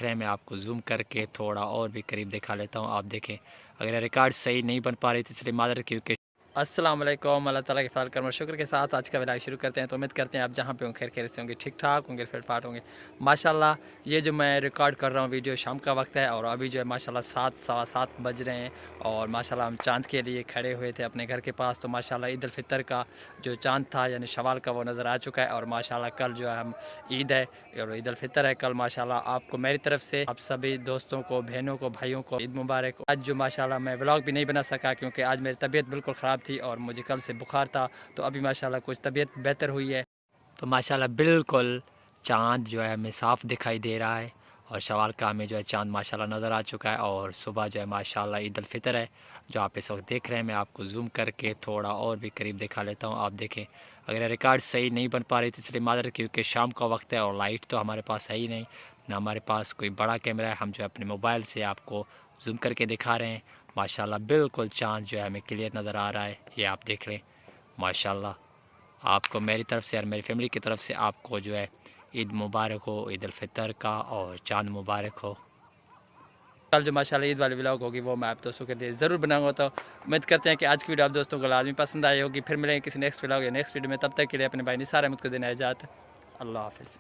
रहे हैं मैं आपको जूम करके थोड़ा और भी करीब दिखा लेता हूँ। आप देखें, अगर रिकॉर्ड सही नहीं बन पा रही तो चलिए मादर, क्योंकि अस्सलाम वालेकुम, अल्लाह ताला के फजल करम और शुक्र के साथ आज का व्लॉग शुरू करते हैं। तो उम्मीद करते हैं आप जहाँ पे होंगे खैर खैर से होंगे, ठीक ठाक होंगे, फिर फाट होंगे माशाल्लाह। ये जो मैं रिकॉर्ड कर रहा हूँ वीडियो शाम का वक्त है और अभी जो है माशाल्लाह 7 सवा 7 बज रहे हैं और माशाल्लाह हम चांद के लिए खड़े हुए थे अपने घर के पास। तो माशाल्लाह ईद उल फितर का जो चांद था यानी शवाल का वो नज़र आ चुका है और माशाल्लाह कल जो है हम ईद है और ईद उल फितर है कल। माशाल्लाह आपको मेरी तरफ से आप सभी दोस्तों को, बहनों को, भाइयों को ईद मुबारक। आज जो माशाल्लाह मैं व्लॉग भी नहीं बना सका क्योंकि आज मेरी तबीयत बिल्कुल ख़राब थी और मुझे कल से बुखार था। तो अभी माशाल्लाह कुछ तबीयत बेहतर हुई है। तो माशाल्लाह बिल्कुल चाँद जो है हमें साफ़ दिखाई दे रहा है और शवाल का हमें जो है चाँद माशाल्लाह नज़र आ चुका है और सुबह जो है माशाल्लाह ईद उल फितर है जो आप इस वक्त देख रहे हैं। मैं आपको जूम करके थोड़ा और भी करीब दिखा लेता हूँ। आप देखें, अगर रिकॉर्ड सही नहीं बन पा रही तो चलिए मादर, क्योंकि शाम का वक्त है और लाइट तो हमारे पास है ही नहीं, ना हमारे पास कोई बड़ा कैमरा है। हम जो है अपने मोबाइल से आपको जूम करके दिखा रहे हैं। माशाल्लाह बिल्कुल चाँद जो है हमें क्लियर नज़र आ रहा है, ये आप देख रहे हैं। माशाल्लाह आपको मेरी तरफ से और मेरी फैमिली की तरफ से आपको जो है ईद मुबारक हो, ईद उल फितर का और चाँद मुबारक हो। कल जो माशाल्लाह ईद वाली व्लॉग होगी वो मैं आप दोस्तों के लिए ज़रूर बनाऊंगा। तो उम्मीद करते हैं कि आज की वीडियो आप दोस्तों को लाजमी पसंद आई होगी। फिर मिलेंगे किसी नेक्स्ट व्लॉग या नेक्स्ट वीडियो में, तब तक के लिए अपने भाई निसार अहमद को देना इजाज़त। अल्लाह हाफ़िज़।